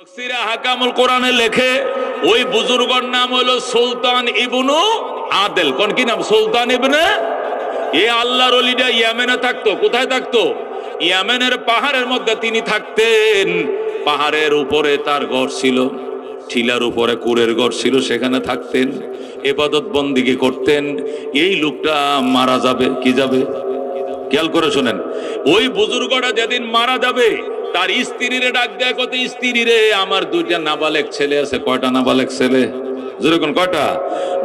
তাফসীরে আহকামুল কোরআনে লেখে ওই বুজুর্গর নাম হলো সুলতান ইবনু আদেল। কোন কি নাম? সুলতান ইবনে। এই আল্লাহর ওলিটা ইয়েমেনে থাকতো। কোথায় থাকতো? ইয়েমেনের পাহাড়ের মধ্যে তিনি থাকতেন। পাহাড়ের উপরে তার ঘর ছিল, টিলার উপরে কুড়ের ঘর ছিল, সেখানে থাকতেন, ইবাদত বন্দিগি করতেন। এই লোকটা মারা যাবে, কি যাবে খেয়াল করে শোনেন। ওই বুজুর্গটা যেদিন মারা যাবে তার স্ত্রীরে ডাক দেয়, কত স্ত্রী রে, আমার দুইটা নাবালেক ছেলে আছে। কয়টা নাবালেক ছেলে? যেরকম কয়টা?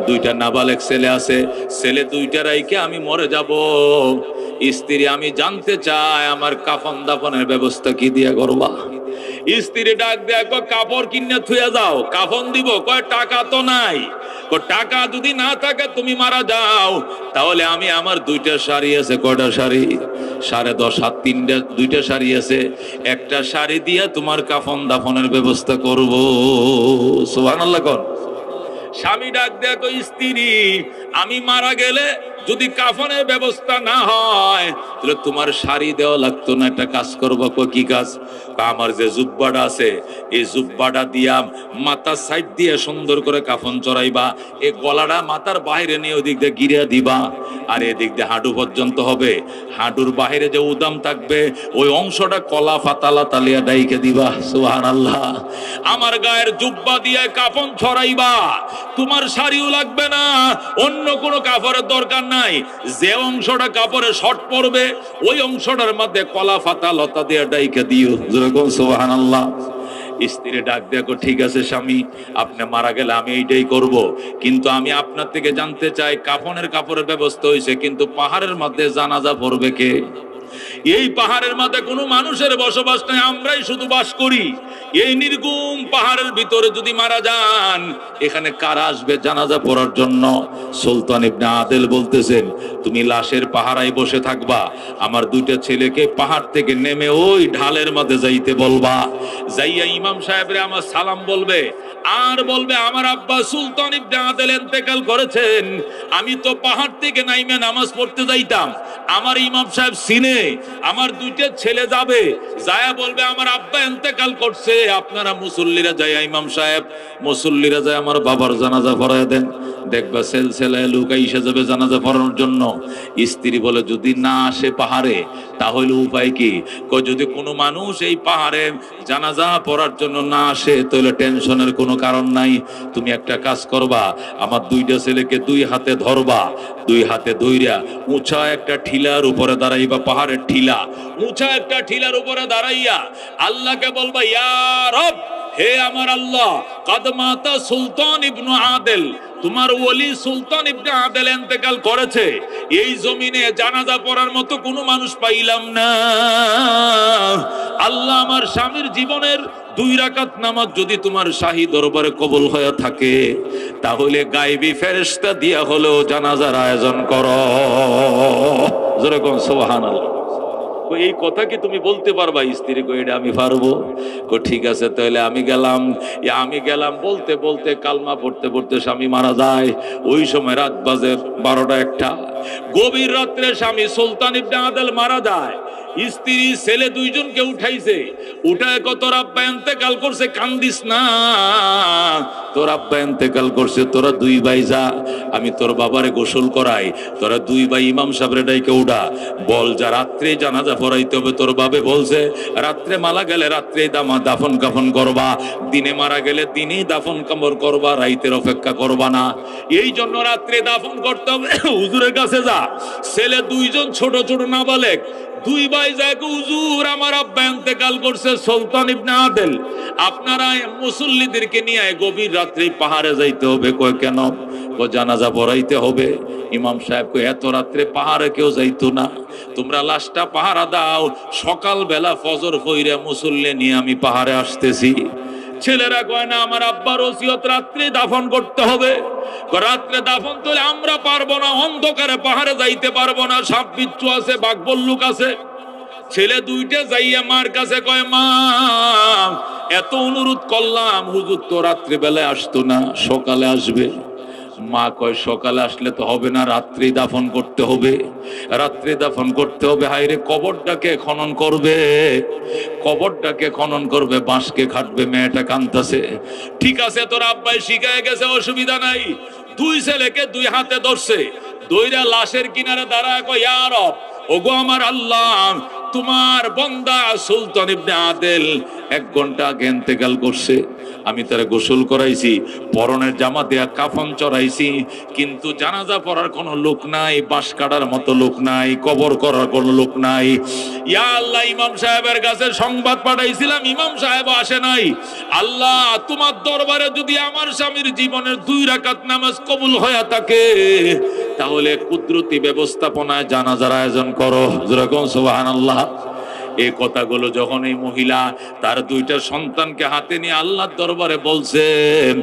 দুইটা নাবালেক ছেলে আছে। ছেলে দুইটা রাইকে আমি মরে যাব। স্ত্রী, আমি জানতে চাই আমার কাফন দাফনের ব্যবস্থা কি দিয়া করবা? স্ত্রী ডাক দেয়, কাপড় কিনে থুয়ে যাও, কাফন দিব। কয় টাকা তো নাই। টাকা যদি না থাকে তুমি মারা যাও, তাহলে আমি আমার দুইটা শাড়ি আছে। কয়টা শাড়ি? 10.5 হাত, দুইটা শাড়ি আছে। একটা শাড়ি দিয়ে তোমার কাফন দাফনের ব্যবস্থা করব। সুবহানাল্লাহ। কোন স্বামী ডাক দেয়, স্ত্রী, আমি মারা গেলে যদি কাফনের ব্যবস্থা না হয় তাহলে তোমার শাড়ি দেওয়া লাগতো না, একটা কাজ করবো। কি কাজ? আমার যে জুব্বাটা আছে এই জুব্বাটা দিয়া মাথার সাইড দিয়ে সুন্দর করে কাফন চড়াইবা। এই গলাটা মাথার বাইরে নিয়ে ওদিক দিয়ে গিরিয়া দিবা, আর এদিক দিয়ে হাঁটু পর্যন্ত হবে। হাঁটুর বাইরে যে উদাম থাকবে ওই অংশটা কলা ফাতালা তালিয়া ডাইকে দিবা। সুবহানাল্লাহ। আমার গায়ের জুব্বা দিয়ে কাফন ছড়াইবা, তোমার শাড়িও লাগবে না, অন্য কোনো কাপড়ের দরকার নাই। যে অংশটা কাপড়ে শর্ট পড়বে ওই অংশটার মধ্যে কলা ফাতা লতা দিয়ে ডাইকে দিও। যেরকম সুবহানাল্লাহ। স্ত্রী ডাক দেখো, ঠিক আছে স্বামী, আপনি মারা গেলে আমি এইটাই করব, কিন্তু আমি আপনার থেকে জানতে চাই কাফনের কাপড়ের ব্যবস্থা হয়েছে, কিন্তু পাহাড়ের মধ্যে জানাজা পড়বে কে? এই পাহাড়ের মধ্যে কোনো মানুষের বসবাস নাই, আমরাই শুধু বাস করি। এই নির্গুম পাহাড়ের ভিতরে যদি মারা যান, এখানে কারা আসবে জানাজা পড়ার জন্য? সুলতান ইবনে আদেল বলতেছেন, তুমি লাশের পাহারায় বসে থাকবা, আমার দুইটা ছেলেকে পাহাড় থেকে নেমে ওই ঢালের মধ্যে যাইতে বলবা। যাইয়া ইমাম সাহেবরে আমার সালাম বলবে, আর বলবে আমার আব্বা সুলতান ইবনে আদেল ইন্তেকাল করেছেন। আমি তো পাহাড় থেকে নাইমে নামাজ পড়তে যাইতাম, আমার ইমাম সাহেব সিনে, আমার দুইটা ছেলে যাবে, যায়া বলবে আমার আব্বা ইন্তেকাল করছে, আপনারা মুসল্লিরা যাইয়া ইমাম সাহেব মুসল্লিরা যায় আমার বাবার জানাজা পড়ায় দেন। দেখবা সেলসেলায় লোক এসে যাবে জানাজা পড়ানোর জন্য। স্ত্রী বলে, যদি না আসে পাহাড়ে তাহলে উপায় কি? যদি কোনো মানুষ এই পাহাড়ে জানাজা পড়ার জন্য না আসে তাহলে টেনশনের কোনো কারণ নাই। তুমি একটা কাজ করবা, আমার দুইটা ছেলেকে দুই হাতে ধরবা, দুই হাতে ধইরা উঁচা একটা ঠিলার উপরে দাঁড়াইবা, পাহাড়ের ঠিলা, উঁচা একটা ঠিলার উপরে দাঁড়াইয়া আল্লাহকে বলবা, ইয়া রব, হে আমার আল্লাহ, কাদমাতা সুলতান ইবনু আদেল, তোমার ওলি সুলতান ইবনে আদেল ইন্তেকাল করেছে, এই জমিনে জানাজা পড়ার মতো কোনো মানুষ পাইলাম না। আল্লাহ, আমার স্বামীর জীবনের 2 রাকাত নামাজ যদি তোমার শাহী দরবারে কবুল হয়ে থাকে তাহলে গায়বী ফেরেশতা দিয়া হলেও জানাজার আয়োজন করো। যেরকম সুবহানাল্লাহ। এই কথা কি তুমি বলতে পারবা? স্ত্রী কো, এটা আমি পারবো। ঠিক আছে, তাহলে আমি গেলাম বলতে বলতে কালমা পড়তে পড়তে স্বামী মারা যায়। ওই সময় রাত বাজে 12টা-1টা। গভীর রাত্রে স্বামী সুলতান ইবনে আদেল মারা যায়। স্ত্রী ছেলে দুইজনকে উঠাইছে, উঠায় তোর আব্বা ইন্তেকাল করছে, কান্দিস না, তোর আব্বা ইন্তেকাল করছে, তোরা 2 ভাই যা, আমি তোর বাবারে গোসল করাই, তোরা 2 ভাই ইমাম সাহেবের ডাইকে উঠা, বল যা রাত্রে জানাজা পড়াইতে হবে। তোর বাবে বলছে রাত্রে মারা গেলে রাত্রে দাফন কাফন করবা, দিনে মারা গেলে দিনেই দাফন কামর করবা, রাইতের অপেক্ষা করবা না। এই জন্য রাত্রে দাফন করতে হবে। হুজুরের কাছে যা, ছেলে দুইজন ছোট ছোট নাবালেক, 2 ভাই যায়, হুজুর আমার আব্বা ইন্তেকাল করছে সুলতান ইবনে আদেল, আপনারা মুসল্লিদেরকে নিয়ে গভীর রাত্রে পাহাড়ে যাইতে হবে। কয় কেন? জানাজা পড়াইতে হবে। ইমাম সাহেব কয়, এত রাত্রে পাহাড়ে কেউ যাইতো না, তোমরা লাশটা পাহারা দাও, সকাল বেলা ফজর হইরে মুসল্লি নিয়ে আমি পাহাড়ে আসতেছি। ছেলেরা কয় না, আমার আব্বার ওসিয়ত রাত্রে দাফন করতে হবে। রাত্রে দাফন করলে আমরা পারবো না, অন্ধকারে পাহাড়ে যাইতে পারবো না, সাপ বিচ্ছু আছে, বাঘ বল্লুক আছে। ছেলে দুইটা যাইয়া মার কাছে কয়, মা এত অনুরোধ করলাম, হুজুর তো রাত্রে বেলায় আসতো না, সকালে আসবে। মা কয় সকালে আসলে তো হবে না, রাত্রি দাফন করতে হবে, রাত্রি দাফন করতে হবে। হায়রে কবরটাকে খনন করবে, কবরটাকে খনন করবে, বাঁশকে খাটবে, মেয়েটা কাঁদতেছে। ঠিক আছে, তোর আব্বাই শিখায় গেছে, অসুবিধা নাই। দুই ছেলেকে দুই হাতে ধরছে, দইরা লাশের কিনারে দাঁড়ায় কয়, ইয়া রব, ওগো আমার আল্লাহ, তোমার বান্দা সুলতান ইবনে আদেল 1 ঘন্টা আগে ইন্তেকাল করছে। আমি তারে গোসল করাইছি, পরনের জামা দেয়া কাফন চড়াইছি, কিন্তু জানাজা পড়ার কোনো লোক নাই, বাঁশ কাটার মতো লোক নাই, কবর করার কোনো লোক নাই। ইয়া আল্লাহ, ইমাম সাহেবের কাছে সংবাদ পাঠাইছিলাম, ইমাম সাহেব আসে নাই। আল্লাহ, তোমার দরবারে যদি আমার স্বামীর জীবনের 2 রাকাত নামাজ কবুল হয়ে থাকে, তাহলে কুদরতি ব্যবস্থাপনায় জানাজার আয়োজন করো। যেরকম সুবহানাল্লাহ। এই কথাগুলো যখন এই মহিলা তার 2টা সন্তানকে হাতে নিয়ে আল্লাহর দরবারে বলছেন,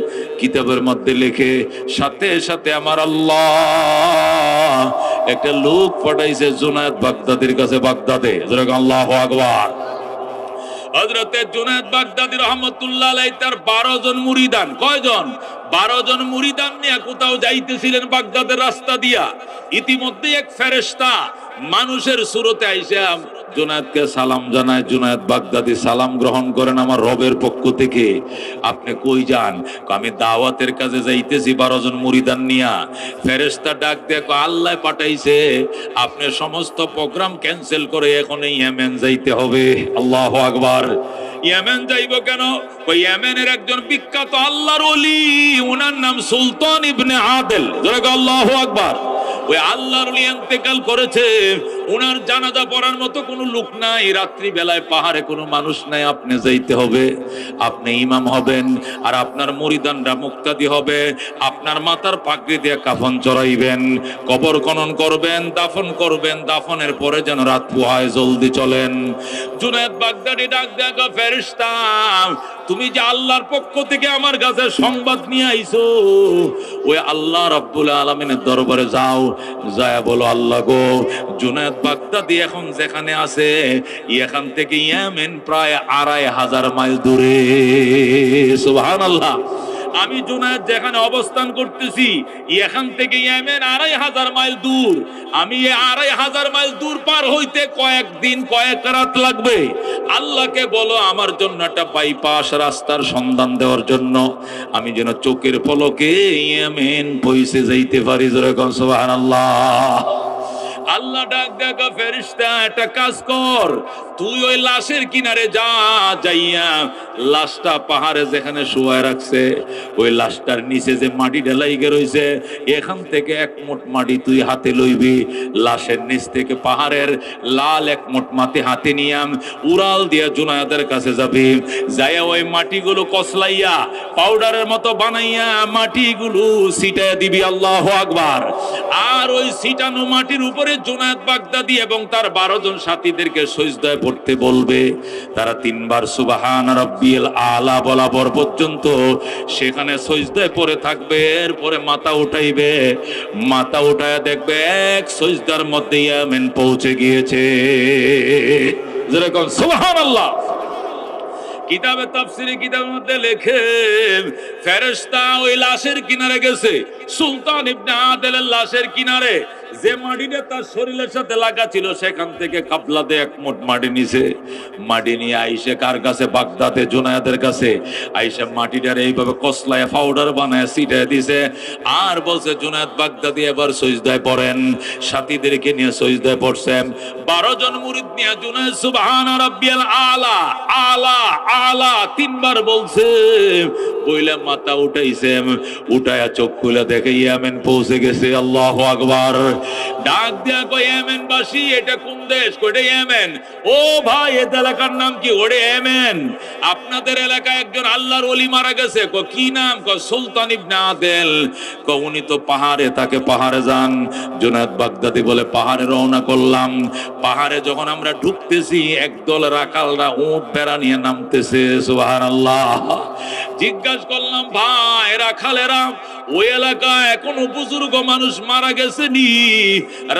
কিতাবের মধ্যে লেখে সাথে সাথে আমার আল্লাহ একটা লোক পাঠাইছে জুনায়েদ বাগদাদির কাছে, বাগদাদে। যেরকম আল্লাহু আকবার। হযরতে জুনায়েদ বাগদাদি রহমাতুল্লাহ আলাইহি তার 12 জন মুরিদান, কয়জন? 12 জন মুরিদান নিয়ে কোথাও যাইতেছিলেন বাগদাদের রাস্তা দিয়া। ইতিমধ্যে এক ফেরেশতা মানুষের সুরতে আইসা জুনায়েদকে সালাম জানায়। জুনায়েদ বাগদাদি সালাম গ্রহণ করেন, আমার রবের পক্ষ থেকে। আপনি কই যান? আমি দাওয়াতের কাজে যাইতেছি 12 জন মুরিদান নিয়া। ফেরেশতা ডাক দেখো, আল্লাহ পাঠাইছে, আপনি সমস্ত প্রোগ্রাম ক্যান্সেল করে এখন ইয়েমেন যাইতে হবে। আল্লাহু আকবার। ইয়েমেন যাইব কেন? ওই ইয়েমেনের একজন বিখ্যাত আল্লাহর ওলি, ওনার নাম সুলতান ইবনে আদেল। যারা আল্লাহু আকবার। ওই আল্লাহর ওলি ইন্তেকাল করেছে, ওনার জানাজা পড়ার মতো কোনো লোক নাই, রাত্রি বেলায় পাহাড়ে কোনো মানুষ নাই, আপনি যাইতে হবে। আপনি ইমাম হবেন, আর আপনার মুরিদানরা মুক্তাদি হবে। আপনার মাথার পাগড়ি দিয়ে কাফন চড়াইবেন, কবর খনন করবেন, দাফন করবেন। দাফনের পরে যেন রাত পোহায়, জলদি চলেন। জুনায়েদ বাগদাদি ডাক দেখা, ফেরেশতা, তুমি যে আল্লাহর পক্ষ থেকে আমার কাছে সংবাদ নিয়ে আইছো, ওই আল্লাহ রাব্বুল আলামিনের দরবারে যাও, যায় বলো, আল্লাহ গো, জুনায়েদ বাগদাদি এখন যেখানে আছে, এখান থেকে ইয়েমেন প্রায় 2500 মাইল দূরে। সুবহানাল্লাহ। আমি জুনায়েদ যেখানে অবস্থান করতেছি, এখান থেকে ইয়েমেন 2500 মাইল দূর। আমি এই 2500 মাইল দূর পার হইতে কয়েকদিন, কয়েক রাত লাগবে। আল্লাহকে বলো আমার জন্য একটা বাইপাস রাস্তার সন্ধান দেওয়ার জন্য, আমি যেন চোখের পলকে ইয়েমেন পৌঁছে যাইতে পারি। যেরকম সুবহানাল্লাহ। আল্লাহ ডাক দেখা, ফেরেশতা, একটা কাজ কর, তুই ওই লাশের কিনারে যা, যাইয়া লাশটা পাহাড়ে যেখানে শুয়ায় রাখছে, ওই লাশটার নিচে যে মাটি ঢালাইগে রইছে, এখান থেকে 1 মুঠ মাটি তুই হাতে লইবি। লাশের নিচ থেকে পাহাড়ের লাল 1 মুঠ মাটি হাতে নিয়াম উড়াল দিয়া জুনায়েদের কাছে যাবি। যাইয়া ওই মাটিগুলো কসলাইয়া পাউডারের মতো বানাইয়া মাটিগুলো ছিটাইয়া দিবি। আল্লাহু আকবার। আর ওই ছিটানো মাটির উপরে জুনায়েদ বাগদাদি এবং তার 12 জন সাথীদেরকে সিজদায় পড়তে বলবে। তারা 3 বার সুবহান রাব্বিয়াল আলা বলা পর পর্যন্ত সেখানে সিজদায় পড়ে থাকবে। এরপরে মাথা উঠাইবে, মাথা উঠায়া দেখবে এক সিজদার মধ্যে ইয়েমেন পৌঁছে গিয়েছে। যেরকম সুবহানাল্লাহ। কিতাবে তাফসীরে কিতাবের মধ্যে লেখে, ফেরেশতা ওই লাশের কিনারে গেছে, সুলতান ইবনে আদেলের লাশের কিনারে। যে মাটিটা তার শরীরের সাথে লাগা ছিল, সেখান থেকে কাপলাতে 1 মুঠ মাটি নিছে। মাটি নিয়ে আইসে কার কাছে? বাগদাদে জুনায়েদের কাছে। আইসে মাটিটার এইভাবে কসলায় পাউডার বানায় ছিটায় দিছে, আর বলছে, জুনায়েদ বাগদাদি এবার সিজদায় পড়েন। সাথীদেরকে নিয়ে সিজদায় পড়ছেন। 12 জন মুরিদ নিয়ে জুনায়েদ সুবহান রাব্বিয়াল আলা আলা আলা 3 বার বলছে। বইলা মাথা উঠাইছে, উঠায়া চোখ খুলে দেখে ইয়েমেন পৌঁছে গেছে। আল্লাহু আকবার। ডাক দিয়া কই, ইয়েমেন বাসী, এটা কোন দেশ? কইটা ইয়েমেন। ও ভাই, এই এলাকার নাম কি? ওরে ইয়েমেন। আপনাদের এলাকায় একজন আল্লাহর ওলি মারা গেছে। কি নাম? সুলতান ইবনে আদেল। উনি তো পাহাড়ে থাকে, পাহাড়ে যান। জুনায়েদ বাগদাদি বলে, পাহাড়ে রওনা করলাম। পাহাড়ে যখন আমরা ঢুকতেছি, একদল রাখালরা উট ভেড়া নিয়ে নামতেছে। সুবহানাল্লাহ। জিজ্ঞাসা করলাম, ভাই রাখালেরা, ওই এলাকায় কোনো বুজুর্গ মানুষ মারা গেছে নি?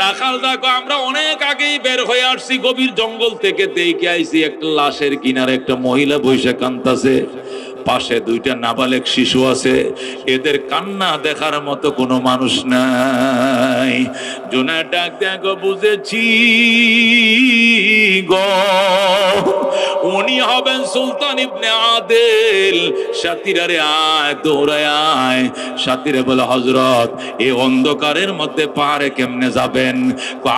রাখাল দেখো, আমরা অনেক আগেই বের হয়ে আসছি গভীর জঙ্গল থেকে, দেখে আইছি একটা লাশের কিনারে একটা মহিলা বসে কাঁদতাছে। পাশে দুইটা নাবালেক শিশু আছে, এদের কান্না দেখার মতো কোনো মানুষ নাই। জুনায়েদ ডাক দেখো, বুঝেছি গো, উনি হবেন সুলতান ইবনে আদেল। সাথীরা রে আয়, দৌড়ায় আয়। সাথীরা বলে, হযরত এই অন্ধকারের মধ্যে পাহাড়ে কেমনে যাবেন?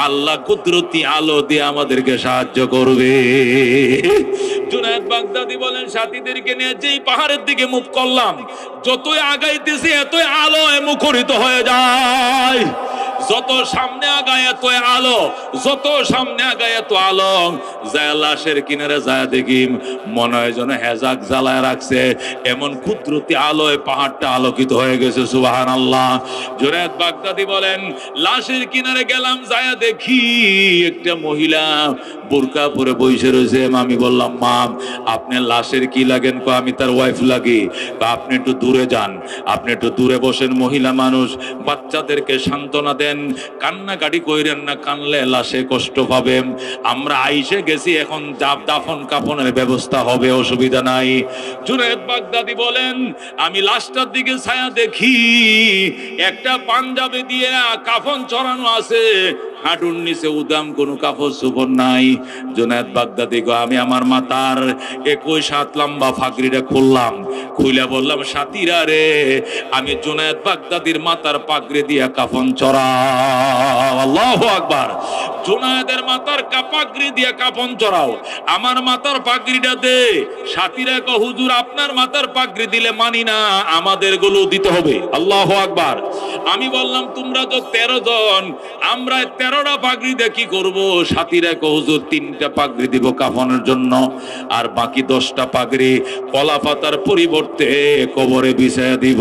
আল্লাহ কুদরতি আলো দিয়ে আমাদেরকে সাহায্য করবে। জুনায়েদ বাগদাদি বলেন, সাথীদেরকে নিয়ে যেই পাহাড়ের দিকে মুখ করলাম, যতই আগাইতেছি এতই আলোয় মুখরিত হয়ে যায়। যত সামনে আগায় এত আলো, যত সামনে আগায় এত আলো। যায় লাশের কিনারে যায় দেখি, মনে হয় যেন হেজাক জ্বালায় রাখছে, এমন কুদরতি আলোয় পাহাড়টা আলোকিত হয়ে গেছে। সুবহানাল্লাহ। জুনায়েদ বাগদাদি বলেন, লাশের কিনারে গেলাম, যায় দেখি একটা মহিলা বোরকা পরে বসে রয়েছে। আমি বললাম, মা আপনি লাশের কি লাগেন? আমি তার ওয়াইফ লাগি। আপনি একটু দূরে যান, আপনি একটু দূরে বসেন, মহিলা মানুষ, বাচ্চাদেরকে সান্ত্বনা দেন, কান্নাকাটি কইরেন না, কানলে লাশে কষ্ট পাবে। আমরা আইসে গেছি, এখন দাফন কাফনের ব্যবস্থা হবে, অসুবিধা নাই। জুনায়েদ বাগদাদি বলেন, আমি লাশটার দিকে ছায়া দেখি, একটা পাঞ্জাবি দিয়ে কাফন চড়ানো আছে, হাঁটুর নিচে উদাম কোনো কাপড় চোপড় নাই। জুনায়েদ বাগদাদি গো, আমি আমার মাথার 21 হাত লম্বা ফাগড়িটা খুললাম, খুলে বললাম, সাথীরা রে, আমি জুনায়েদ বাগদাদির মাথার পাগড়ি দিয়া কাফন চড়াও। আল্লাহু আকবার। জুনায়েদের মাথার পাগড়ি দিয়া কাফন চড়াও, আমার মাথার পাগড়িটা দে। সাথীরা কো, হুজুর আপনার মাথার পাগড়ি দিলে মানি না, আমাদের গুলো দিতে হবে। আল্লাহু আকবার। আমি বললাম, তোমরা তো 13 জন, আমরা 13টা পাগড়ি দিয়ে কি করবো? সাথীরা কো, হুজুর 3টা পাগড়ি দিব কাফনের জন্য, আর বাকি 10টা পাগড়ি কলা পাতার পরিবর্তে কবরে বিছায়া দিব।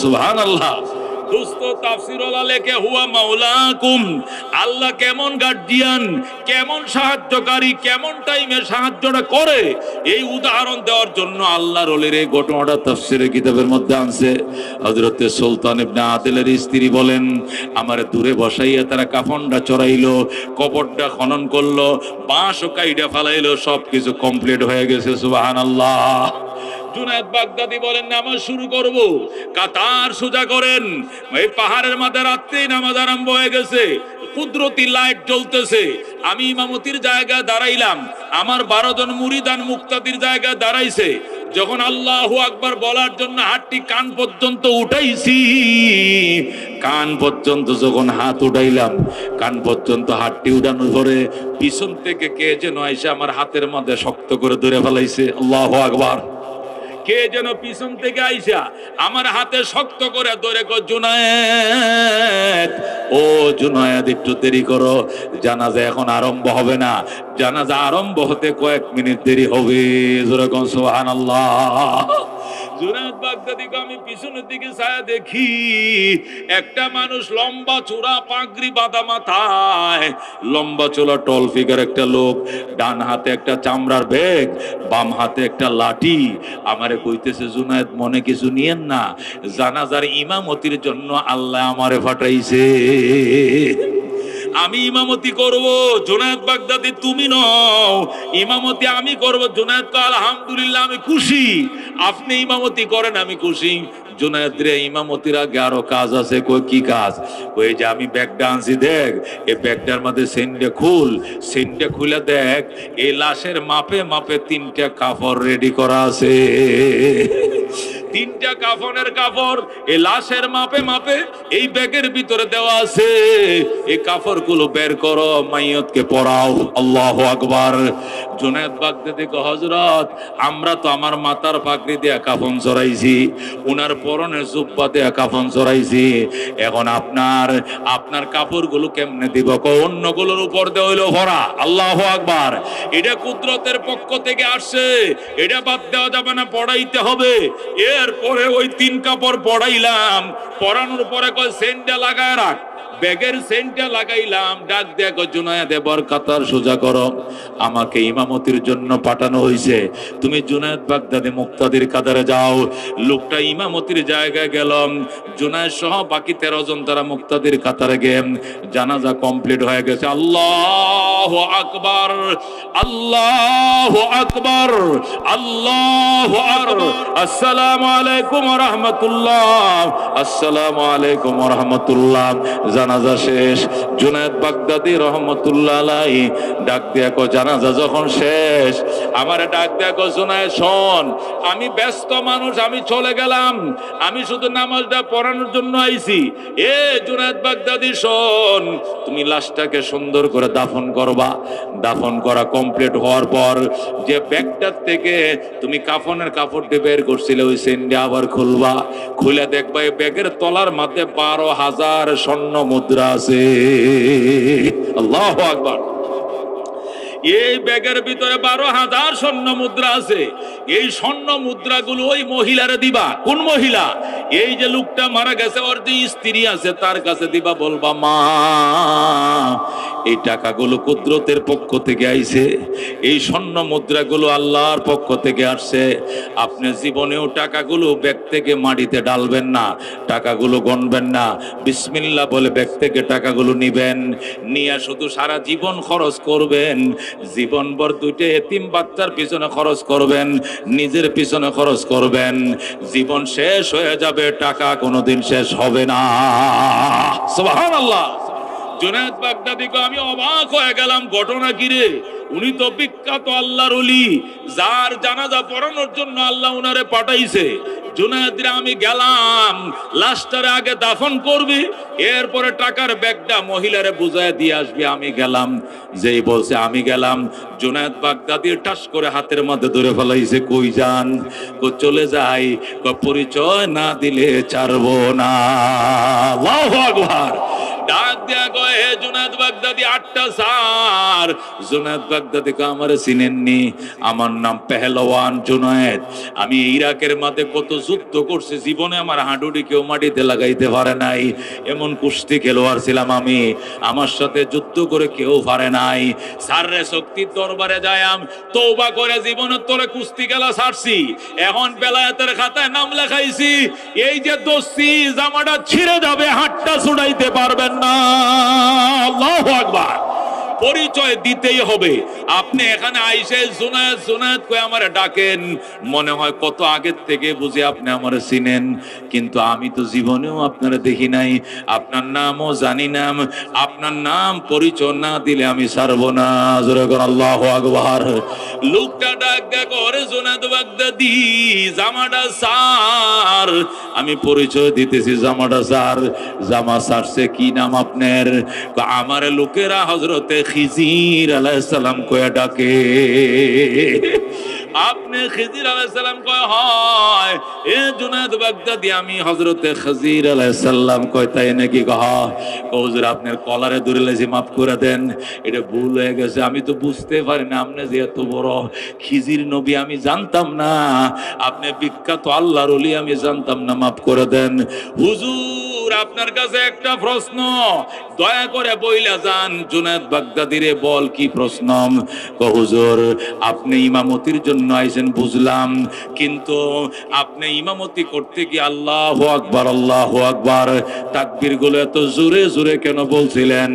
সুবহানাল্লাহ। দোস্ত, তাফসীরওয়ালা লেখে, হুয়া মাওলাকুম, আল্লাহ কেমন গার্ডিয়ান, কেমন সাহায্যকারী, কেমন টাইমে সাহায্যটা করে, এই উদাহরণ দেওয়ার জন্য আল্লাহর ওলির এই ঘটনাটা তাফসীরের কিতাবের মধ্যে আনছে। হযরত সুলতান ইবনে আদেলের স্ত্রী বলেন, আমার দূরে বসাইয়া তারা কাফনটা চড়াইলো, কবরটা খনন করলো, বাঁশ ও কাইডা ফালাইলো, সবকিছু কমপ্লিট হয়ে গেছে। সুবহানাল্লাহ। জুনায়েদ বাগদাদি বলেন, নামাজ শুরু করব, কাতার সোজা করেন। এই পাহাড়ের মাঝে রাত্রি নামাজ আরম্ভ হয়ে গেছে, কুদরতি লাইট জ্বলতেছে। আমি ইমামতির জায়গায় দাঁড়াইলাম, আমার 12 জন মুরিদান মুক্তাদির জায়গায় দাঁড়াইছে। যখন আল্লাহু আকবার বলার জন্য হাতটি কান পর্যন্ত উঠাইছি, কান পর্যন্ত যখন হাত উঠাইলাম, কান পর্যন্ত হাতটি উঠানোর পরে পিছন থেকে কে যেন এসে আমার হাতের মধ্যে শক্ত করে ধরে ফেলাইছে। আল্লাহু আকবার। কে যেন পিছন থেকে আইসা আমার হাতে শক্ত করে ধরে কো, জুনায়েদ, ও জুনায়েদ একটু দেরি করো, জানাজা এখন আরম্ভ হবে না, জানাজা আরম্ভ হতে কয়েক মিনিট দেরি হবে। জোরে কোন সুবহানাল্লাহ। জুনায়েদ বাগদাদি কো, আমি পিছনের দিকে ছায়া দেখি, একটা মানুষ লম্বা চূড়া পাগড়ি বাঁধা মাথায়, লম্বা চূড়া টল ফিগার একটা লোক, ডান হাতে একটা চামড়ার ব্যাগ, বাম হাতে একটা লাঠি। আমারে কইতেছে, জুনায়েদ মনে কিছু নিয়েন না, জানাজার ইমামতির জন্য আল্লাহ আমারে পাঠাইছে, আমি ইমামতি করব। জুনায়েদ বাগদাদি, তুমি নও, ইমামতি আমি করব। জুনায়েদ কো, আলহামদুলিল্লাহ, আমি খুশি, আপনি ইমামতি করেন, আমি খুশি। জুনায়েদ রে, ইমামতির আগে আরো কাজ আছে। কই, কি কাজ? ওই যে আমি ব্যাগটা আনছি, দেখ, এই ব্যাগটার মধ্যে সেন্টে খুল, সেন্টে খুলে দেখ, এই লাশের মাপে মাপে 3টা কাপড় রেডি করা আছে। 3টা কাফনের কাপড় এই লাশের মাপে মাপে এই ব্যাগের ভিতরে দেওয়া আছে। এই কাপড়গুলো বের করো, মাইয়তকে পরাও। আল্লাহু আকবার। জুনায়েদ বাগদাদি কো, হযরত আমরা তো আমার মাথার পাগড়ি দিয়ে কাফন চড়াইছি, উনার পরনের জুব্বা দিয়ে কাফন চড়াইছি, এখন আপনার কাপড়গুলো কেমনে দিব? কো, অন্যগুলোর উপর দিয়ে হইলো ভরা। আল্লাহু আকবার। এটা কুদরতের পক্ষ থেকে আসছে, এটা বাদ দেওয়া যাবে না, পড়াইতে হবে। এরপরে ওই 3 কাপড় পড়াইলাম, পরানোর পরে কয়, সেন্টটা লাগায় রাখ, ব্যাগের সেন্টটা লাগাইলাম, ডাক দেখো জুনায়েদে বরকাতার সোজা করো, আমাকে ইমামতির জন্য পাঠানো হয়েছে, তুমি জুনায়েদ বাগদাদি মুক্তাদির কাতারে যাও। লোকটা ইমামতির জায়গায় গেলাম, জুনায়েদ সহ বাকি 13 জন তারা মুক্তাদির কাতারে গেম, জানাজা কমপ্লিট হয়ে গেছে। আল্লাহু আকবার, আল্লাহু আকবার, আল্লাহু আকবার, আসসালামু আলাইকুম ওয়া রাহমাতুল্লাহ, আসসালামু আলাইকুম ওয়া রাহমাতুল্লাহ। জানাজা শেষ। জুনায়েদ বাগদাদি রহমাতুল্লাহ আলাইহি ডাক দিয়া কো, জানাজা যখন শেষ আমারে ডাক দিয়া কো, জুনায়েদ শোন, আমি ব্যস্ত মানুষ, আমি চলে গেলাম, আমি শুধু নামাজটা পড়ানোর জন্য আইছি। এ জুনায়েদ বাগদাদি শোন, তুমি লাশটাকে সুন্দর করে দাফন করবা। দাফন করা কমপ্লিট হওয়ার পর যে ব্যাগটার থেকে তুমি কাফনের কাপড়টি বের করছিলে ওই সেন্ডে আবার খুলবা, খুলে দেখবা এই ব্যাগের তলার মধ্যে 12,000 স্বর্ণ মুদ্রা আছে। আল্লাহু আকবার। এই ব্যাগের ভিতরে 12,000 স্বর্ণ মুদ্রা আছে। এই স্বর্ণ মুদ্রাগুলো ওই মহিলারে দিবা। কোন মহিলা? এই যে লোকটা মারা গেছে, ওর যে স্ত্রী আছে তার কাছে দিবা, বলবা মা এই টাকাগুলো কুদরতের পক্ষ থেকে আইছে, এই স্বর্ণ মুদ্রাগুলো আল্লাহর পক্ষ থেকে আসছে। আপনি জীবনেও টাকাগুলো ব্যাগ থেকে মাটিতে ডালবেন না, টাকাগুলো গণবেন না, বিসমিল্লাহ বলে ব্যাগ থেকে টাকাগুলো নিবেন, নিয়ে শুধু সারা জীবন খরচ করবেন। জীবনভর 2টা এতিম বাচ্চার পিছনে খরচ করবেন, নিজের পিছনে খরচ করবেন। জীবন শেষ হয়ে যাবে, টাকা কোনোদিন শেষ হবে না। সুবহানাল্লাহ। জুনায়েদ বাগদাদিকে আমি অবাক হয়ে গেলাম, ঘটনা কি রে? উনি তো বিখ্যাত আল্লাহর ওলি, যার জানাজা পড়ানোর জন্য আল্লাহ উনারে পাঠাইছে। জুনায়েদরে আমি গেলাম, লাশটারে আগে দাফন করবি, এরপরে টাকার ব্যাগটা মহিলারে বুঝায় দিয়ে আসবি। আমি গেলাম, যেই বলছে আমি গেলাম, জুনায়েদ বাগদাদি ঠাস করে হাতের মধ্যে ধরে ফেলাইছে। কই যান? কো চলে যাই, কো পরিচয় না দিলে ছাড়বো না। আল্লাহু আকবার। ডাক দেয়া কয়, হে জুনায়েদ বাগদাদি, 8টা স্যার। জুনায়েদ বাগদাদি কে আমারে চিনেননি? আমার নাম পেহলওয়ান জুনায়েদ। আমি ইরাকের মধ্যে কত যুদ্ধ করছি, জীবনে আমার হাঁটুটি কেউ মাটিতে লাগাইতে পারে নাই, এমন কুস্তি খেলোয়াড় ছিলাম আমি, আমার সাথে যুদ্ধ করে কেউ পারে নাই। স্যাররে শক্তির দরবারে যাইম, তওবা করে জীবনের তোরে কুস্তি খেলা ছাড়ছি, এখন বেলায়েতের খাতায় নাম লেখাইছি। এই যে দোস্তি, জামাটা ছিঁড়ে যাবে, হাতটা ছুড়াইতে পারবেন না। আল্লাহু আকবার। পরিচয় দিতেই হবে। আপনি এখানে আইসে জুনায়েদ জুনায়েদ কই আমারে ডাকেন, মনে হয় কত আগের থেকে বুঝে আপনি আমারে চিনেন, কিন্তু আমি তো জীবনেও আপনারা দেখি নাই, আপনার নামও জানি না। আপনার নাম পরিচয় না দিলে আমি ছাড়বো না। জোরে করে আল্লাহু আকবার। লোকটা ডাক দেখো, ওরে জুনায়েদ বাগদাদি, জামাটা স্যার। আমি পরিচয় দিতেছি, জামাটা স্যার। জামা স্যারছে, কি নাম আপনার? আমার লোকেরা হযরতে খিজির আলাইহিস সালাম কয়ে ডাকে। আপনি খিজির আলাইহিস সালাম কয়? হয়। এ জুনায়েদ বাগদাদি, আমি হযরতে খিজির আলাইহিস সালাম। কয় তাই নাকি? হুজুর আপনার কলারে ধরে লেছি, মাফ করে দেন, এটা ভুল হয়ে গেছে, আমি তো বুঝতে পারি না আপনি যে এত বড় খিজির নবী আমি জানতাম না, আপনি বিখ্যাত আল্লাহর ওলি আমি জানতাম না, মাফ করে দেন। হুজুর আপনার কাছে একটা প্রশ্ন, দয়া করে বইলা যান। জুনায়েদ বাগদাদি রে, বল কি প্রশ্ন? হুজুর আপনি ইমামতির জন্য আইছেন বুঝলাম, কিন্তু আপনি ইমামতি করতে গিয়ে আল্লাহু আকবার আল্লাহু আকবার তাকবীর গুলো এত জোরে জোরে কেন বলছিলেন?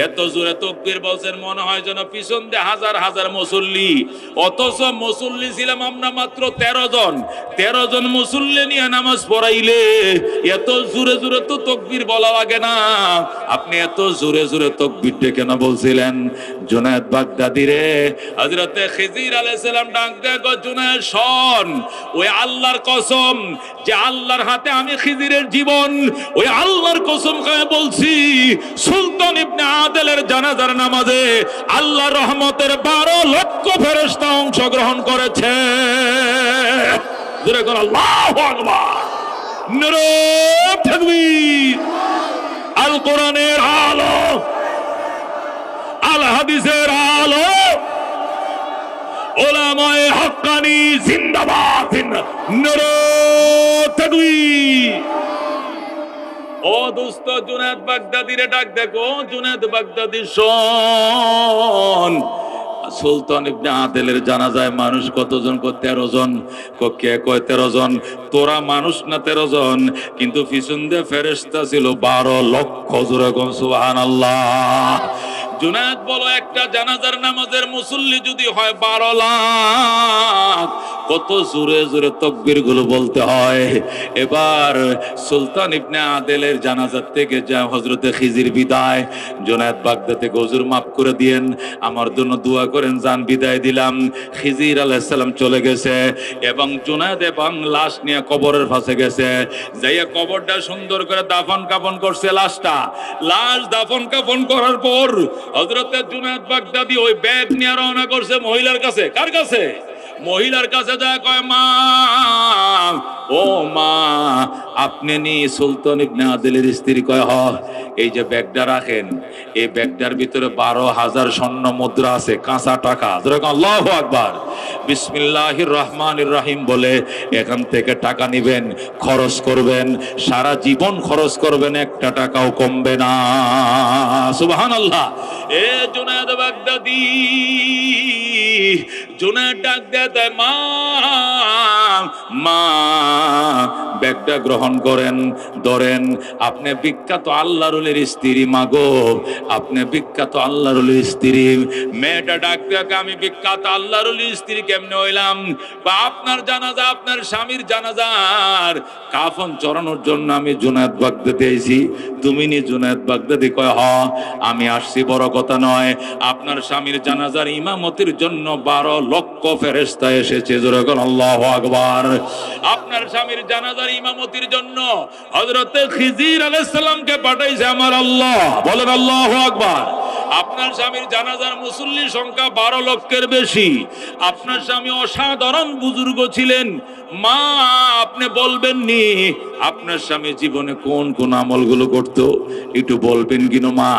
এত জোরে তাকবীর বলছেন মনে হয় যেন পিছন দিয়ে হাজার হাজার মুসল্লি, অথচ মুসল্লি ছিলাম আমরা মাত্র 13 জন। 13 জন মুসল্লি নিয়ে নামাজ পড়াইলে এত জোরে জোরে তো তাকবীর বলা লাগে না, আপনি এত জোরে জোরে তাকবীরটা কেন বলছিলেন? জুনায়েদ বাগদাদি রে, হযরতে খিজির আলাইহিস সালাম ডাক দেয়, জুনায়েদ শোন, ওই আল্লাহর কসম যে আল্লাহর হাতে আমি খিজিরের জীবন, ওই আল্লাহর কসম করে বলছি, সুলতান ইবনে আদেলের জানাজার নামাজে আল্লাহর রহমতের 12 লক্ষ ফেরেশতা অংশগ্রহণ করেছে। জোরে করে আল্লাহু আকবার। নারে তাকবীর। আল কোরআনের আলো, আল হাদিসের আলো, ওলামায়ে হক্কানি জিন্দাবাদ। নারে তাকবীর। ও দোস্ত জুনায়েদ বাগদাদিরে ডাক দেখো, জুনায়েদ বাগদাদি শোন, সুলতান ইবনে আদেলের জানাজায় মানুষ কতজন? 13 জন। কে কয় 13 জন? তোরা মানুষ না 13 জন, কিন্তু পিছন দিয়ে ফেরেশতা ছিল 12 লক্ষ। জোরে কোন সুবহানাল্লাহ। জুনায়েদ বলো, একটা জানাজার নামাজের মুসল্লি যদি হয় 12 লাখ, কত জোরে জোরে তাকবীর গুলো বলতে হয়। এবার সুলতান ইবনে আদেলের জানাজার থেকে যা হযরতে খিজির বিদায়, জুনায়েদ বাগদাদি হুজুর মাফ করে দিয়েন, আমার জন্য দোয়া করেন, জান বিদায় দিলাম। খিজির আলাইহিস সালাম চলে গেছে এবং জুনায়েদ এবং লাশ নিয়ে কবরের পাশে গেছে, যাইয়া কবরটা সুন্দর করে দাফন কাফন করছে। লাশ দাফন কাফন করার পর হযরতে জুনায়েদ বাগদাদি ওই ব্যাগ নিয়ে রওনা করছে মহিলার কাছে। কার কাছে? মহিলার কাছে যায়, কয় মা, ও মা, আপনি নি সুলতান ইবনে আদেলের স্ত্রী? কয় হ। এই যে ব্যাগটা রাখেন, এই ব্যাগটার ভিতরে 12,000 স্বর্ণ মুদ্রা আছে, কাঁচা টাকা। আল্লাহু আকবার। বিসমিল্লাহির রহমানির রহিম বলে এখান থেকে টাকা নিবেন, খরচ করবেন, সারা জীবন খরচ করবেন, একটা টাকাও কমবে না। সুবহানাল্লাহ। এ জুনায়েদ বাগদাদি, জুনায়েদ ডাক দেয়, মা, মা, ব্যাগটা গ্রহণ করেন, ধরেন। আপনি বিখ্যাত আল্লাহর ওলির স্ত্রী, মাগো, আপনি বিখ্যাত আল্লাহর ওলির স্ত্রী। মেয়েটা ডাক দেয়, আমি বিখ্যাত আল্লাহর ওলির স্ত্রী কেমনে হইলাম? বা আপনার জানাজা, আপনার স্বামীর জানাজার কাফন চড়ানোর জন্য আমি জুনায়েদ বাগদাদি আইছি। তুমি নি জুনায়েদ বাগদাদি? কয় হ, আমি আসছি, বড় কথা নয়, আপনার স্বামীর জানাজার ইমামতির জন্য 12 লক্ষ ফেরেশতা এসেছে। জোরে বলেন আল্লাহু আকবার। আপনার স্বামীর জানাজার ইমামতির জন্য হযরতে খিজির আলাইহিস সালামকে পাঠাইছে আমার আল্লাহ। বলেন আল্লাহু আকবার। আপনার স্বামীর জানাজার মুসল্লি সংখ্যা 12 লক্ষের বেশি। আপনার স্বামী অসাধারণ বুজুর্গ ছিলেন। মা, আপনি বলবেন নি আপনার স্বামী জীবনে কোন কোন আমলগুলো করতো? একটু বলবেন কিনো মা,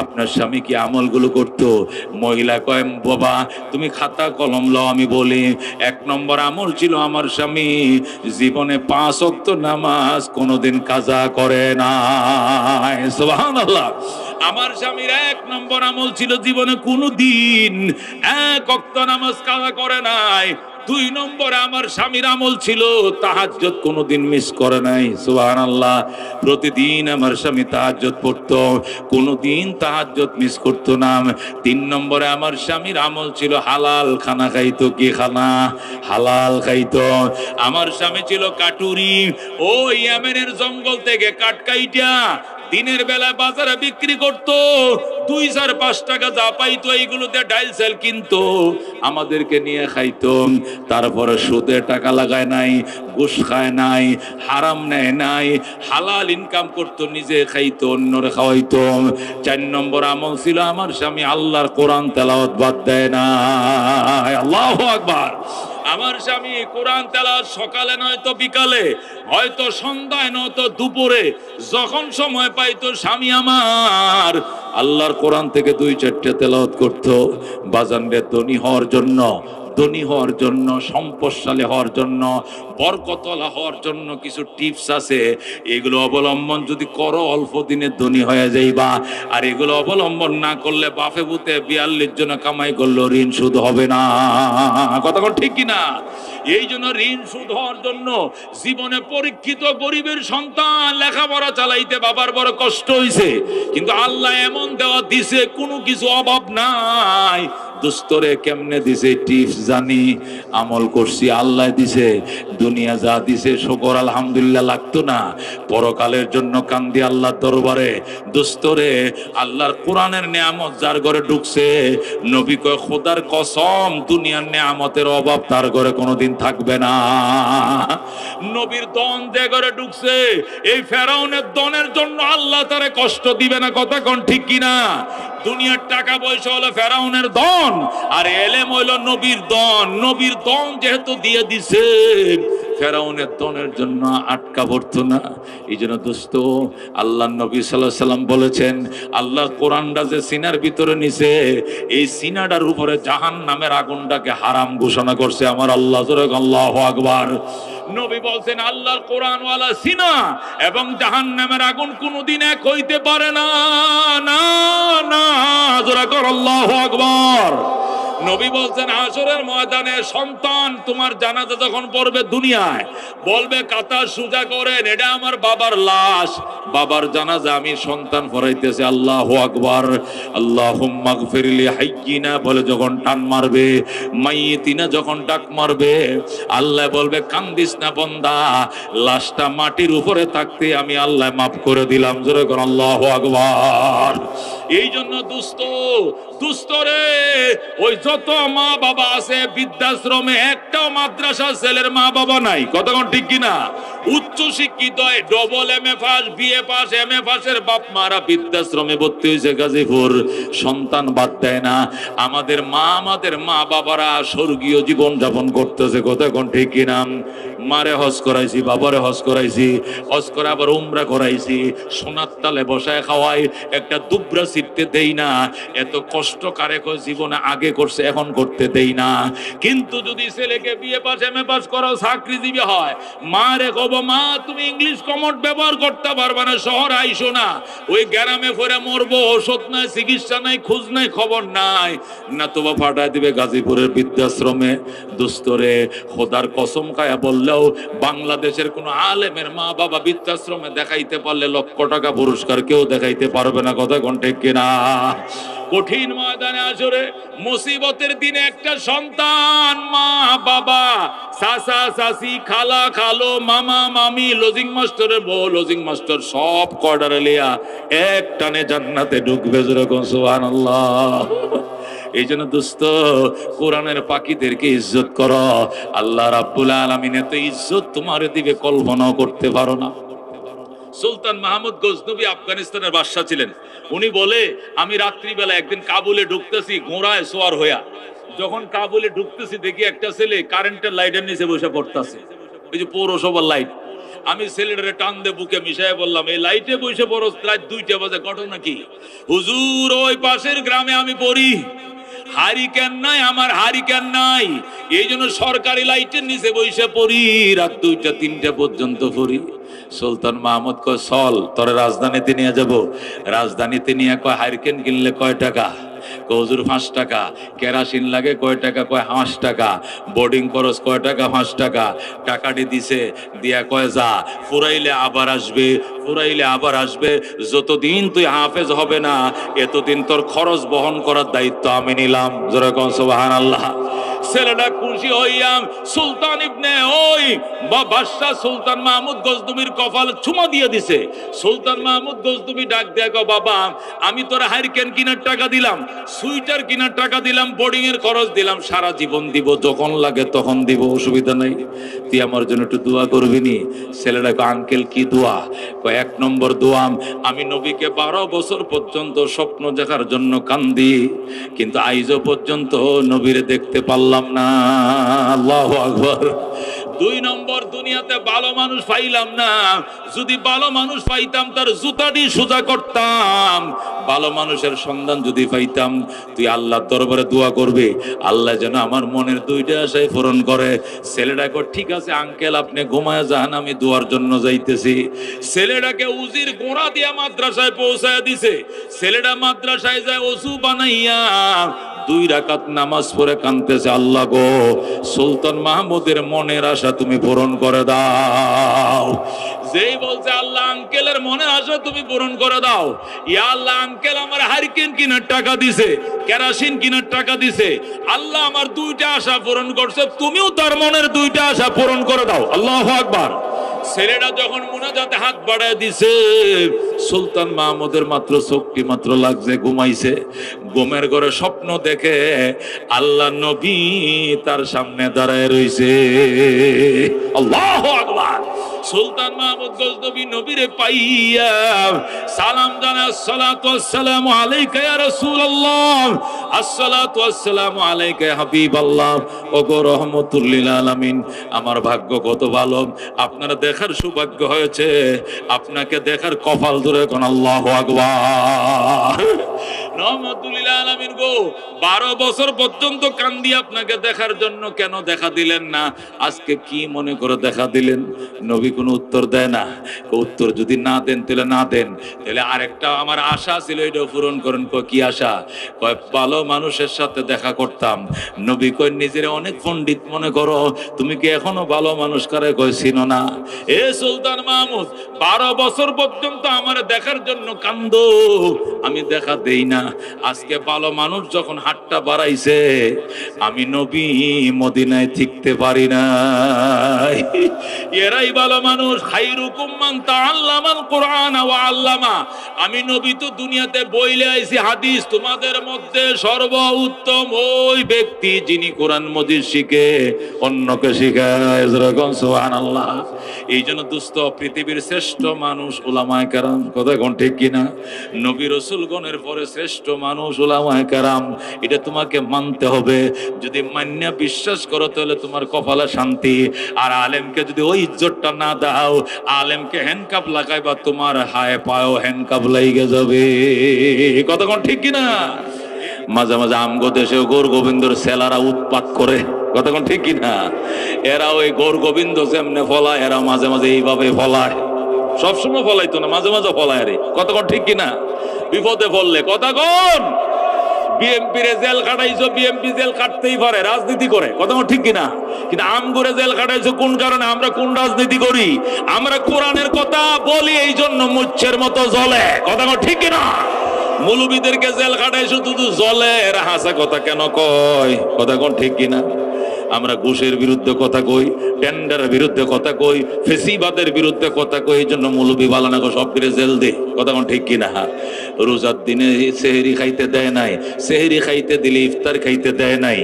আপনার স্বামী কি আমলগুলো করতো? মহিলা কয়, বাবা তুমি খাতা কলম লও, আমি বলি। 1 নম্বর আমল ছিল, আমার স্বামী জীবনে 5 ওয়াক্ত নামাজ কোনোদিন কাজা করে না। সুবহানাল্লাহ। আমার স্বামীর 1 নম্বর আমল ছিল, জীবনে কোনোদিন 1 ওয়াক্ত নামাজ কাজা করে নাই। 2 নম্বরে আমার স্বামীর আমল ছিল, তাহাজ্জুদ কোনোদিন মিস করে নাই। সুবহানাল্লাহ। প্রতিদিন আমার স্বামী তাহাজ্জুদ পড়তো, কোনোদিন তাহাজ্জুদ মিস করতো না। 3 নম্বরে আমার স্বামীর আমল ছিল, হালাল খানা খাইতো। কি খানা? হালাল খাইতো। আমার স্বামী ছিল কাটুরি। ও ইয়েমেনের জঙ্গল থেকে কাঠ কাইটা দিনের বেলা বাজারে বিক্রি করতো। 2-4-5 টাকা যা পাইতো এইগুলোতে ডাইল সেল কিনতো, আমাদেরকে নিয়ে খাইতো। তারপরে সুদে টাকা লাগায় নাই, ঘুষ খায় নাই, হারাম নেয় নাই, হালাল ইনকাম করতো, নিজে খাইতো, অন্যরে খাওয়াইতো। 4 নম্বর আমল ছিল, আমার স্বামী আল্লাহর কোরআন তেলাওয়াত বাদ দেয় না। আল্লাহু আকবার। আমার স্বামী কোরআন তেলাওয়াত সকালে নয়তো বিকালে, হয়তো সন্ধ্যায় নয়তো দুপুরে, যখন সময় পাইতো স্বামী আমার আল্লাহর কোরআন থেকে 2-4টা তেলাওয়াত করতো। বাজানরে ধনী হওয়ার জন্য, ধনী হওয়ার জন্য, সম্পদশালী হওয়ার জন্য, বরকতওয়ালা হওয়ার জন্য কিছু টিপস আছে। এগুলো অবলম্বন যদি করো অল্প দিনে ধনী হয়ে যাইবা। আর এগুলো অবলম্বন না করলে বাপে ভূতে 42 জন কামাই করলো ঋণ সুদ হবে না। কথা ঠিক কিনা? এই জন্য ঋণ সুদ হওয়ার জন্য জীবনে পরীক্ষিত গরিবের সন্তান লেখাপড়া চালাইতে বাবার বড় কষ্ট হইছে, কিন্তু আল্লাহ এমন দেওয়া দিছে, কোনো কিছু অভাব নাই। দোস্তরে কেমনে দিছে টিপস জানি, আমল করছি, আল্লাহ দিছে। দুনিয়া যা দিছে শুকর আলহামদুলিল্লাহ লাগতো না, পরকালের জন্য কান্দি আল্লাহর দরবারে। দোস্তরে আল্লাহর কোরআনের নিয়ামত যার ঘরে ঢুকছে, নবী কয় খোদার কসম দুনিয়ার নিয়ামতের অভাব তার ঘরে কোনোদিন থাকবে না। নবীর দন যে ঘরে ঢুকছে, এই ফেরাউনের দনের জন্য আল্লাহ তারে কষ্ট দিবে না। কথা কোন ঠিক কিনা? দুনিয়ার টাকা পয়সা হলো ফেরাউনের দন, আর এলেম হইলো নবীর দন। নবীর দন যেহেতু দিয়ে দিছে, ফেরাউনের দনের জন্য আটকা পড়তো না। এই জন্য দোস্ত, আল্লাহ নবী সাল্লাল্লাহু আলাইহি সাল্লাম বলেছেন, আল্লাহ কোরআনটা যে সিনার ভিতরে নিছে, এই সিনাটার উপরে জাহান্নামের আগুনটাকে হারাম ঘোষণা করছে আমার আল্লাহ। জোরে আল্লাহু আকবার। নবী বলছেন আল্লাহর কোরআনওয়ালা সিনা এবং জাহান্নামের আগুন কোনদিন এক হইতে পারে না। না না, জোরে কর আল্লাহু আকবার। নবী বলছেন হাসরের ময়দানে সন্তান তোমার জানাজা যখন পড়বে দুনিয়ায়, বলবে কাতা সোজা করেন, এটা আমার বাবার লাশ, বাবার জানাজা আমি সন্তান পড়াইতেছে। আল্লাহু আকবার। আল্লাহুম্মা গফিরলি হাইয়িনা বলে যখন টান মারবে, মাইয়িতিনা যখন ডাক মারবে, আল্লাহ বলবে কান্দিস না বান্দা, লাশটা মাটির উপরে থাকতে আমি আল্লাহ মাফ করে দিলাম। জোরে করে আল্লাহু আকবার। এই জন্য দুস্থ রে, ওই যত মা বাবা আছে বৃদ্ধাশ্রমে একটাও মাদ্রাসা ছেলের মা বাবা নাই, কতক্ষণ ঠিক কিনা? উচ্চ শিক্ষিত double MA pass, BA pass, MA পাসের বাপ মারা বৃদ্ধাশ্রমে ভর্তি হয়েছে গাজীপুর, সন্তান বাদ দেয় না। আমাদের মা বাবারা স্বর্গীয় জীবন যাপন করতেছে, কতক্ষণ ঠিক কিনা? মারে হজ করাইছি, বাবারে হজ করাইছি, হজ করে আবার উমরা করাইছি, সোনার তালে বসায় খাওয়াই, একটা দুবরা ছিটতে দেই না। এত কষ্ট কারে জীবনে আগে করছে, এখন করতে দেই না। কিন্তু যদি ছেলেকে BA পাস, MA পাস করাও, চাকরিজীবী হয়, মা রে কব, মা তুমি ইংলিশ কমট ব্যবহার করতে পারবে না, শহর আইসো না, ওই গ্রামে ফেরে মরবো, ওষুধ নাই, চিকিৎসা নাই, খোঁজ নাই, খবর নাই, না তোবা ফাটায় দিবে গাজীপুরের বৃদ্ধাশ্রমে। দুস্তরে খোদার কসম খায়া বললেও বাংলাদেশের কোন আলেমের মা বাবা বৃদ্ধাশ্রমে দেখাইতে পারলে লক্ষ টাকা পুরস্কার কেউ দেখাইতে পারবে না, কথা কোন ঠিক কিনা? কঠিন ময়দানে আসরে মুসিবতের দিনে একটা সন্তান, মা বাবা, চাচা চাচি, খালা খালো, মামা মামি, লজিং মাস্টারের বউ, লজিং মাস্টার সব কর্ডারে লিয়া এক টানে জান্নাতে ঢুকবে। যেরকম সুবহানাল্লাহ। এই জন্য দোস্ত, কোরআনের পাখিদেরকে ইজ্জত করো। আল্লাহ রাব্বুল আলামিন এত ইজ্জত তোমারে দিবে কল্পনাও করতে পারো না। সুলতান মাহমুদ গজনবী আফগানিস্তানের বাদশা ছিলেন। উনি বলে, আমি রাত্রিবেলা একদিন কাবুলে ঢুকতেছি ঘোড়ায় সোয়ার হইয়া, যখন কাবুলে ঢুকতেছি দেখি একটা ছেলে কারেন্টের লাইটের নিচে বসে পড়তেছে, ওই যে পৌরসভার লাইট। আমি ছেলেটারে টান দিয়ে বুকে মিশাই বললাম, এই লাইটে বসে পড়ো, রাত 2টা বাজে, ঘটনা কি? হুজুর, ওই পাশের গ্রামে আমি পড়ি, হারিকেন নাই, আমার হারিকেন নাই, এই জন্য সরকারি লাইটের নিচে বসে পড়ি, রাত 2টা 3টা পর্যন্ত পড়ি। সুলতান মাহমুদ কয়, চল তোরে রাজধানীতে নিয়ে যাব। রাজধানীতে নিয়ে কয়, হারিকেন কিনলে কয় টাকা? হুজুর 5 টাকা। কেরাসিন লাগে কয় টাকা? কয় 5 টাকা। বোর্ডিং খরচ কয় টাকা? 5 টাকা। টাকাটি দিছে, দিয়া কয় যা, ফুরাইলে আবার আসবে, ফুরাইলে আবার আসবে, যতদিন তুই হাফেজ হবে না এতদিন তোর খরচ বহন করার দায়িত্ব আমি নিলাম। জোরে কোন সুবহানাল্লাহ। ছেলেটা খুশি হইয়াম সুলতান ইবনে ওই বাদশা সুলতান মাহমুদ গজনবীর কপাল চুমা দিয়ে দিছে। সুলতান মাহমুদ গজনবী ডাক দেয়া, গো বাবা, আমি তোরা হারিকেন কিনার টাকা দিলাম, সুইটার কিনার টাকা দিলাম, বোর্ডিং এর খরচ দিলাম, সারা জীবন দিব, যখন লাগে তখন দিব, অসুবিধা নাই, তুই আমার জন্য একটু দোয়া করবি নি? ছেলেটা কয়, আঙ্কেল কি দোয়া? কয়, 1 নম্বর দোয়া, আমি নবীকে 12 বছর পর্যন্ত স্বপ্ন দেখার জন্য কান্দি, কিন্তু আইজও পর্যন্ত নবীরে দেখতে পারলাম না। আল্লাহু আকবার। 2 নম্বর, দুনিয়াতে ভালো মানুষ পাইলাম না, যদি ভালো মানুষ পাইতাম তার জুতাটি সোজা করতাম, ভালো মানুষের সন্ধান যদি পাইতাম, তুই আল্লাহর দরবারে দোয়া করবে, আল্লাহ যেন আমার মনের 2টা আশাই পূরণ করে। ছেলেটা কয়, ঠিক আছে আঙ্কেল, আপনি ঘুমায় যান, আমি দোয়ার জন্য যাইতেছি। ছেলেটাকে উজির গোড়া দিয়া মাদ্রাসায় পৌঁছায় দিছে। ছেলেটা মাদ্রাসায় যায়, ওযু বানাইয়া 2 রাকাত নামাজ পড়ে কাঁদতেছে, আল্লাহ গো, সুলতান মাহমুদের মনের আশা তুমি পূরণ করে দাও। যেই বলছে, আল্লাহ আঙ্কেলের মনের আশা তুমি পূরণ করে দাও, ইয়া আল্লাহ, আঙ্কেল আমার হারিকেন কিনার টাকা দিছে, কেরাসিন কিনার টাকা দিছে, আল্লাহ আমার 2টা আশা পূরণ করছে, তুমিও তার মনের 2টা আশা পূরণ করে দাও। আল্লাহু আকবার। ছেলেটা যখন মুনাজাতে হাত বাড়ায় দিছে, সুলতান মাহমুদের মাত্র চোখটি মাত্র লাগছে, ঘুমাইছে। ঘুমের ঘরে স্বপ্ন দেখে আল্লাহ নবী তার সামনে দাঁড়ায় রইছে। আল্লাহু আকবার। সুলতান মাহমুদ গজনবী নবীরে পাইয়া সালাম জানায়, আসসালাতু ওয়াসসালামু আলাইকা ইয়া রাসূলুল্লাহ, আসসালাতু ওয়াসসালামু আলাইকা ইয়া হাবিবাল্লাহ, ওগো রহমাতুল লিল আলামিন, আমার ভাগ্য কত ভালো, আপনারা দেখার সৌভাগ্য হয়েছে, আপনাকে দেখার কপাল ধরে কোন। আল্লাহু আকবার। রহমাতুল আলামিন গো 12 বছর পর্যন্ত কান্দি আপনাকে দেখার জন্য কেন দেখা দিলেন না? আজকে কি মনে করে দেখা দিলেন? নবী কোনো উত্তর দেয় না। উত্তর যদি না দেন তাহলে না দেন, তাহলে আরেকটা আমার আশা ছিল, এটা পূরণ করেন। কি আশা? কয় ভালো মানুষের সাথে দেখা করতাম। নবী কয় নিজের অনেক পণ্ডিত মনে করো, তুমি কি এখনো ভালো মানুষ কারে কয় চিনো না? এ সুলতান মাহমুদ 12 বছর পর্যন্ত আমার দেখার জন্য কান্দো, আমি দেখা দেই না। আজকে ভালো মানুষ যখন হাতটা বাড়াইছে, আমি নবী মদিনায় ঠিকতে পারি না। এরাই ভালো মানুষ। খায়রুকুম মান তাআল্লামাল কুরআন ওয়া আল্লামা। আমি নবী তো দুনিয়াতে বইলে আইছি হাদিস, তোমাদের মধ্যে সর্বোত্তম ওই ব্যক্তি যিনি কোরআন মজিদ শিখে অন্যকে শিখায়। সুবহানাল্লাহ। এই জন্য দোস্ত, পৃথিবীর শ্রেষ্ঠ মানুষ উলামায়ে কেরাম। কথা কোন ঠিক কিনা? নবী রাসূলগণের পরে শ্রেষ্ঠ মানুষ উলামায়ে কেরাম। এটা তোমাকে মানতে হবে। যদি মান্না বিশ্বাস করো তাহলে তোমার কপালে শান্তি। আর আলেমকে যদি ওই ইজ্জতটা না দাও, আলেমকে হ্যান্ডকাপ লাগাইবা, তোমার হায় পায়ও হ্যান্ডকাপ লাইগে যাবে। কথা কোন ঠিক কিনা? মাঝে মাঝে আমগো দেশে গৌর গোবিন্দর সেলারা উৎপাত করে। কথা কোন ঠিক কিনা? এরা ওই গৌর গোবিন্দ যেমনে ফলায়, এরা মাঝে মাঝে এইভাবে ফলায়। সবসময় ফলাইতো না, মাঝে মাঝে ফলায় রে। কথা কোন ঠিক কিনা? বিপদে পড়লে কথা কোন? বিএমপি রে জেল কাটাইছো, বিএমপি জেল কাটতেই পারে, রাজনীতি করে। কথা ঠিক কিনা? কিন্তু আমগরে জেল কাটাইছো কোন কারণে? আমরা কোন রাজনীতি করি? আমরা কোরআনের কথা বলি, এই জন্য মুচ্ছের মতো জ্বলে। কথা ঠিক কিনা? মৌলবীদেরকে জেল কাটাইছো শুধু জ্বলে, এরা হাসা কথা কেন কয়? কথা কোন ঠিক কিনা? আমরা ঘুষের বিরুদ্ধে কথা কই, টেন্ডারের বিরুদ্ধে কথা কই, ফেসিবাদের বিরুদ্ধে কথা কই, এই জন্য মৌলবী বালানা সব করে জেল দে। কথা কোন ঠিক কিনা? রোজার দিনে সেহেরি খাইতে দেয় নাই, সেহেরি খাইতে দিলে ইফতার খাইতে দেয় নাই,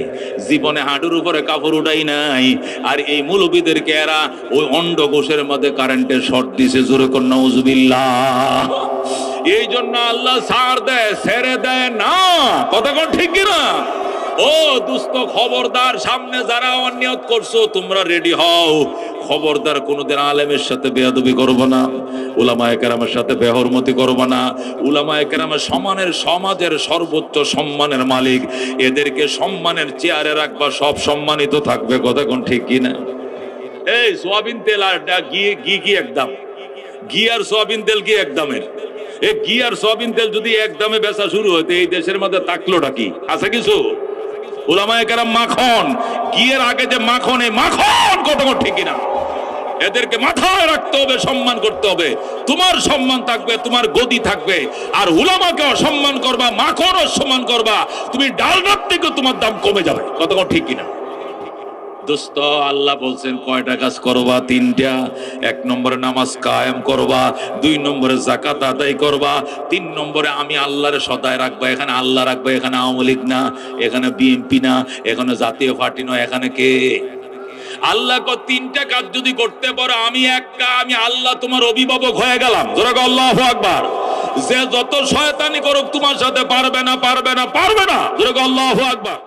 জীবনে হাঁটুর উপরে কাপড় উঠাই নাই। আর এই মৌলবীদেরকে এরা ওই অন্ড ঘোষের মধ্যে কারেন্টের শর্ট দিছে। জোরে কর নাউজুবিল্লাহ। এই জন্য আল্লাহ ছাড় দেয়, ছেড়ে দেয় না। কথা কোন ঠিক কিনা? ও দুস্থ, খবরদার, সামনে যারা অনিয়ত করছো তোমরা রেডি হও। খবরদার কোনদিন আলেমের সাথে বেয়াদবি করবো না, উলামায়ে কেরামের সাথে বেহরমতি করবো না। উলামায়ে কেরামের সমাজের সর্বোচ্চ সম্মানের মালিক, এদেরকে সম্মানের চেয়ারে রাখবা, সব সম্মানিত থাকবে। কথা কোন ঠিক কিনা? এই সোয়াবিন তেল আর ঘি একদম, ঘি আর সোয়াবিন তেল কি একদমের? এই ঘি আর সোয়াবিন তেল যদি একদমে বেচা শুরু হইতে, এই দেশের মধ্যে তাকলোটা কি আছে কিছু? উলামায়ে কেরাম মাখন, ঘিয়ের আগে যে মাখন, এই মাখন। কথা ঠিক কিনা? এদেরকে মাথায় রাখতে হবে, সম্মান করতে হবে। তোমার সম্মান থাকবে, তোমার গদি থাকবে। আর উলামাকে অসম্মান করবা, মাখন অসম্মান করবা, তুমি ডালনার থেকে তোমার দাম কমে যাবে। কথা ঠিক কিনা? দোস্ত, আল্লাহ বলছেন কয়টা কাজ করবা? 3টা। 1 নম্বরে নামাজ কায়েম করবা, 2 নম্বরে যাকাত আদায় করবা, 3 নম্বরে আমি আল্লাহরে সদায় রাখবা। এখানে আল্লাহ রাখবা, এখানে আওয়ামী লীগ না, এখানে বিএনপি না, এখানে জাতীয় পার্টি নয়, এখানে কে? আল্লাহ। 3টা কাজ যদি করতে পারো, আমি আল্লাহ তোমার অভিভাবক হয়ে গেলাম। জোরে বলো আল্লাহু আকবার। যে যত শয়তানি করুক তোমার সাথে পারবে না, পারবে না, পারবে না। জোরে বলো আল্লাহু আকবার।